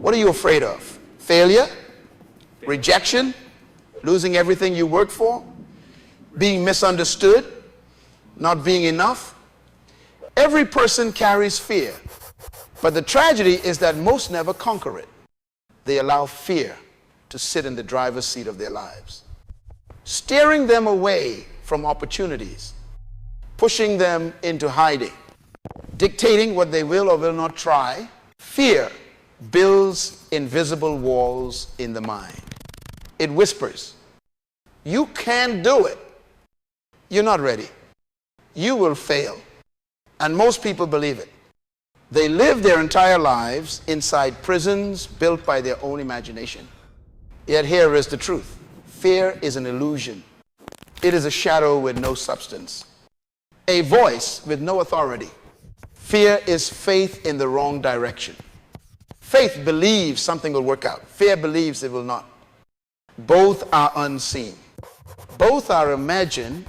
What are you afraid of? Failure? Rejection? Losing everything you worked for? Being misunderstood? Not being enough? Every person carries fear. But the tragedy is that most never conquer it. They allow fear to sit in the driver's seat of their lives, steering them away from opportunities, pushing them into hiding, dictating what they will or will not try. Fear builds invisible walls in the mind. It whispers, you can't do it. You're not ready. You will fail. And most people believe it. They live their entire lives inside prisons built by their own imagination. Yet here is the truth. Fear is an illusion. It is a shadow with no substance, a voice with no authority. Fear is faith in the wrong direction. Faith believes something will work out. Fear believes it will not. Both are unseen. Both are imagined.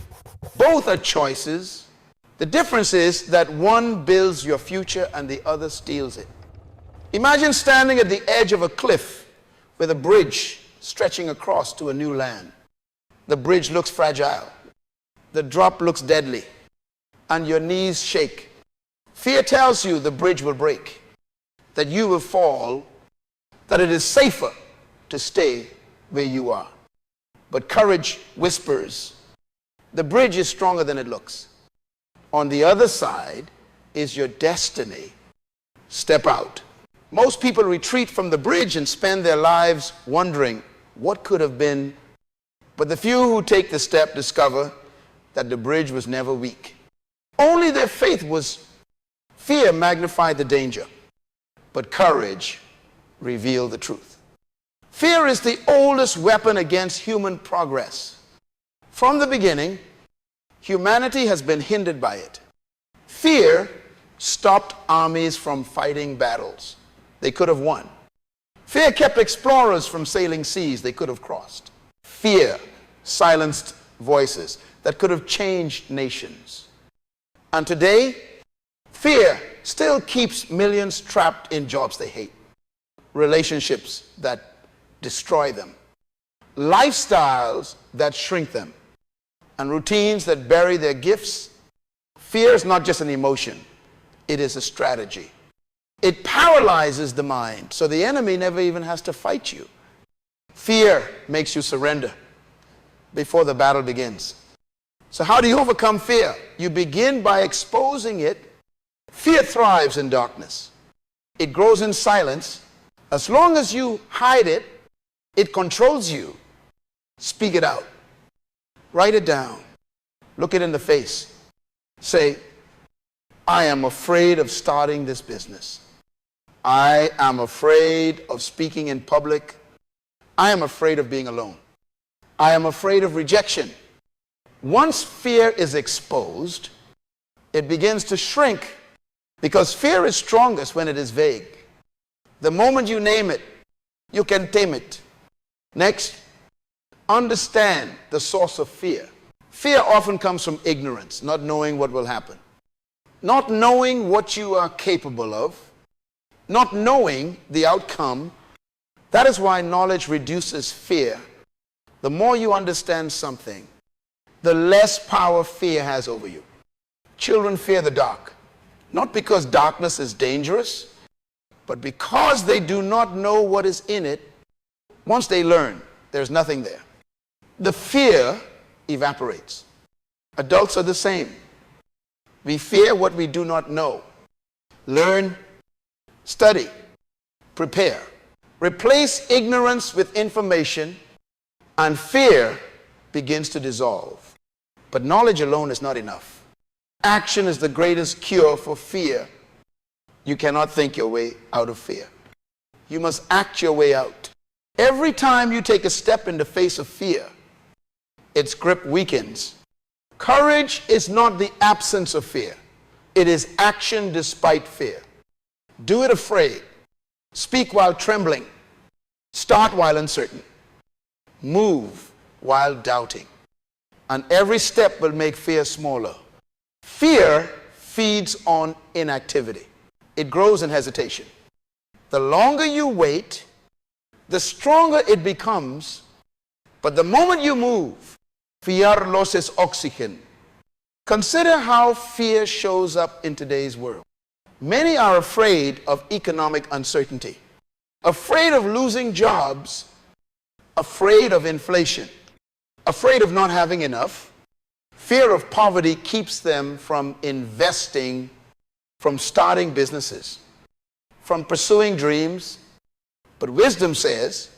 Both are choices. The difference is that one builds your future and the other steals it. Imagine standing at the edge of a cliff with a bridge stretching across to a new land. The bridge looks fragile. The drop looks deadly. And your knees shake. Fear tells you the bridge will break, that you will fall, that it is safer to stay where you are. But courage whispers, the bridge is stronger than it looks. On the other side is your destiny. Step out. Most people retreat from the bridge and spend their lives wondering what could have been. But the few who take the step discover that the bridge was never weak. Only their faith was. Fear magnified the danger, but courage revealed the truth. Fear is the oldest weapon against human progress. From the beginning, humanity has been hindered by it. Fear stopped armies from fighting battles they could have won. Fear kept explorers from sailing seas they could have crossed. Fear silenced voices that could have changed nations. And today, fear still keeps millions trapped in jobs they hate, relationships that destroy them, lifestyles that shrink them, and routines that bury their gifts. Fear is not just an emotion, it is a strategy. It paralyzes the mind, so the enemy never even has to fight you. Fear makes you surrender before the battle begins. So how do you overcome fear? You begin by exposing it. Fear thrives in darkness. It grows in silence. As long as you hide it, it controls you. Speak it out. Write it down. Look it in the face. Say, I am afraid of starting this business. I am afraid of speaking in public. I am afraid of being alone. I am afraid of rejection. Once fear is exposed, it begins to shrink, because fear is strongest when it is vague. The moment you name it, you can tame it. Next, understand the source of fear. Fear often comes from ignorance, not knowing what will happen, not knowing what you are capable of, not knowing the outcome. That is why knowledge reduces fear. The more you understand something, the less power fear has over you. Children fear the dark, not because darkness is dangerous, but because they do not know what is in it. Once they learn, there's nothing there. The fear evaporates. Adults are the same. We fear what we do not know. Learn, study, prepare. Replace ignorance with information, and fear begins to dissolve. But knowledge alone is not enough. Action is the greatest cure for fear. You cannot think your way out of fear. You must act your way out. Every time you take a step in the face of fear, its grip weakens. Courage is not the absence of fear. It is action despite fear. Do it afraid. Speak while trembling. Start while uncertain. Move while doubting. And every step will make fear smaller. Fear feeds on inactivity. It grows in hesitation. The longer you wait, the stronger it becomes. But the moment you move, fiar loses oxygen. Consider how fear shows up in today's world. Many are afraid of economic uncertainty, afraid of losing jobs, afraid of inflation, afraid of not having enough. Fear of poverty keeps them from investing, from starting businesses, from pursuing dreams. But wisdom says,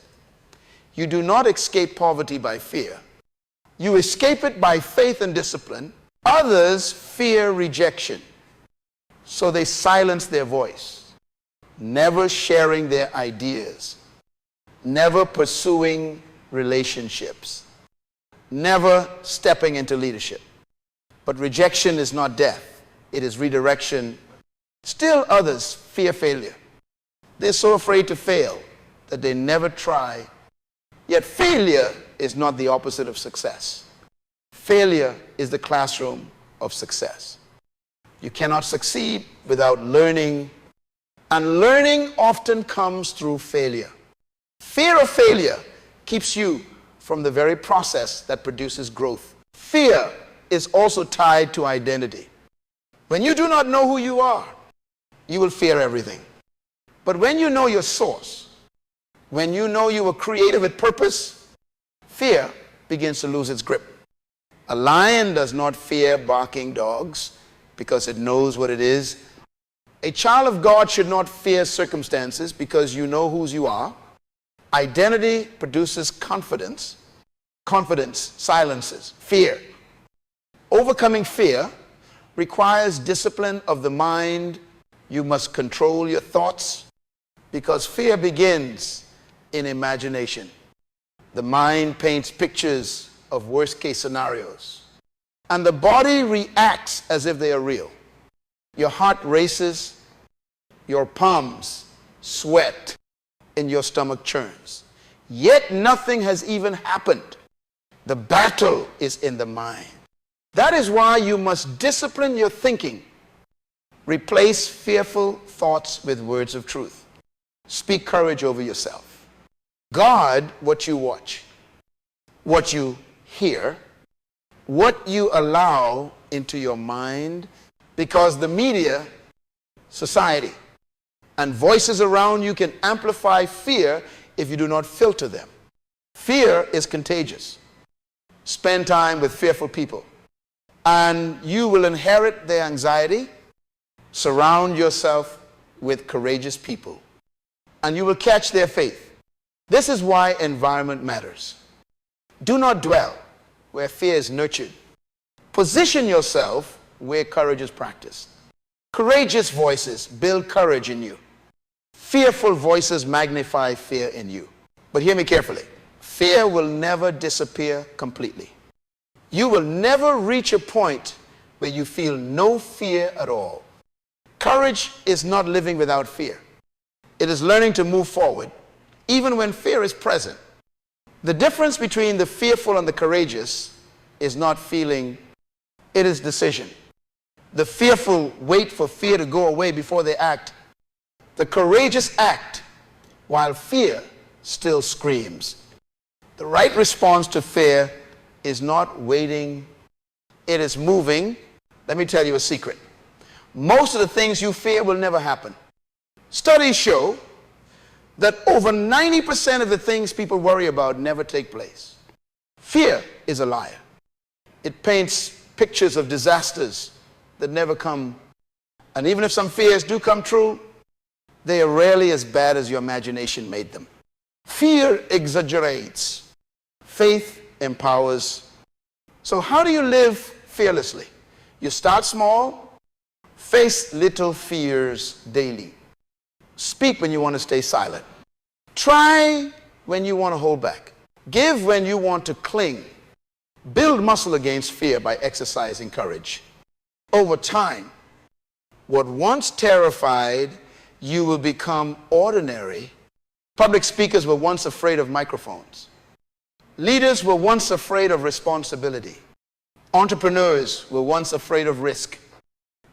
you do not escape poverty by fear. You escape it by faith and discipline. Others fear rejection, so they silence their voice, never sharing their ideas, never pursuing relationships, never stepping into leadership. But rejection is not death, it is redirection. Still others fear failure. They're so afraid to fail that they never try. Yet failure is not the opposite of success. Failure is the classroom of success. You cannot succeed without learning, and learning often comes through failure. Fear of failure keeps you from the very process that produces growth. Fear is also tied to identity. When you do not know who you are, you will fear everything. But when you know your source, when you know you were created with purpose, fear begins to lose its grip. A lion does not fear barking dogs because it knows what it is. A child of God should not fear circumstances because you know whose you are. Identity produces confidence. Confidence silences fear. Overcoming fear requires discipline of the mind. You must control your thoughts because fear begins in imagination. The mind paints pictures of worst-case scenarios, and the body reacts as if they are real. Your heart races, your palms sweat, and your stomach churns. Yet nothing has even happened. The battle is in the mind. That is why you must discipline your thinking. Replace fearful thoughts with words of truth. Speak courage over yourself. Guard what you watch, what you hear, what you allow into your mind, because the media, society, and voices around you can amplify fear if you do not filter them. Fear is contagious. Spend time with fearful people, and you will inherit their anxiety. Surround yourself with courageous people, and you will catch their faith. This is why environment matters. Do not dwell where fear is nurtured. Position yourself where courage is practiced. Courageous voices build courage in you. Fearful voices magnify fear in you. But hear me carefully. Fear will never disappear completely. You will never reach a point where you feel no fear at all. Courage is not living without fear. It is learning to move forward even when fear is present. The difference between the fearful and the courageous is not feeling, it is decision. The fearful wait for fear to go away before they act. The courageous act while fear still screams. The right response to fear is not waiting, it is moving. Let me tell you a secret. Most of the things you fear will never happen. Studies show that over 90% of the things people worry about never take place. Fear is a liar. It paints pictures of disasters that never come. And even if some fears do come true, they are rarely as bad as your imagination made them. Fear exaggerates. Faith empowers. So how do you live fearlessly? You start small. Face little fears daily. Speak when you want to stay silent. Try when you want to hold back. Give when you want to cling. Build muscle against fear by exercising courage. Over time, what once terrified you will become ordinary. Public speakers were once afraid of microphones. Leaders were once afraid of responsibility. Entrepreneurs were once afraid of risk.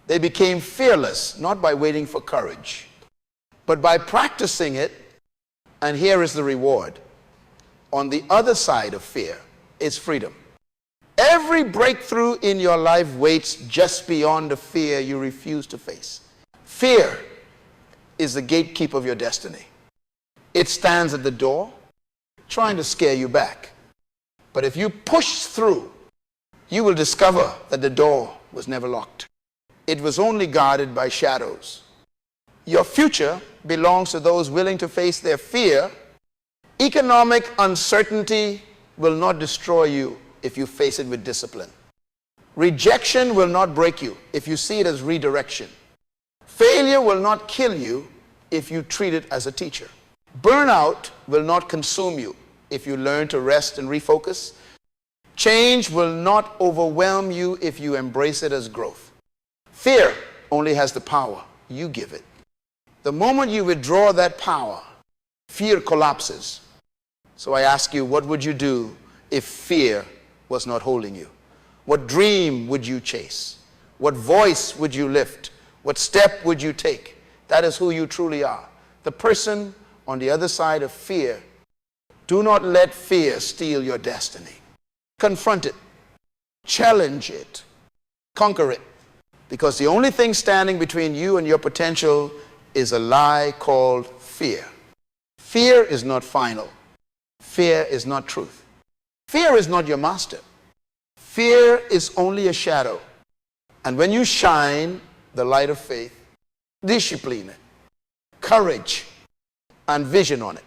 They became fearless, not by waiting for courage, But by practicing it, and here is the reward, on the other side of fear is freedom. Every breakthrough in your life waits just beyond the fear you refuse to face. Fear is the gatekeeper of your destiny. It stands at the door, trying to scare you back. But if you push through, you will discover that the door was never locked. It was only guarded by shadows. Your future belongs to those willing to face their fear. Economic uncertainty will not destroy you if you face it with discipline. Rejection will not break you if you see it as redirection. Failure will not kill you if you treat it as a teacher. Burnout will not consume you if you learn to rest and refocus. Change will not overwhelm you if you embrace it as growth. Fear only has the power you give it. The moment you withdraw that power, fear collapses. So I ask you, what would you do if fear was not holding you? What dream would you chase? What voice would you lift? What step would you take? That is who you truly are. The person on the other side of fear. Do not let fear steal your destiny. Confront it. Challenge it. Conquer it. Because the only thing standing between you and your potential is a lie called fear. Fear is not final. Fear is not truth. Fear is not your master. Fear is only a shadow. And when you shine the light of faith, discipline, courage, and vision on it,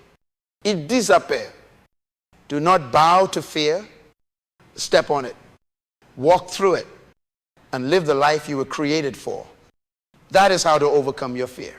it disappears. Do not bow to fear. Step on it. Walk through it. And live the life you were created for. That is how to overcome your fear.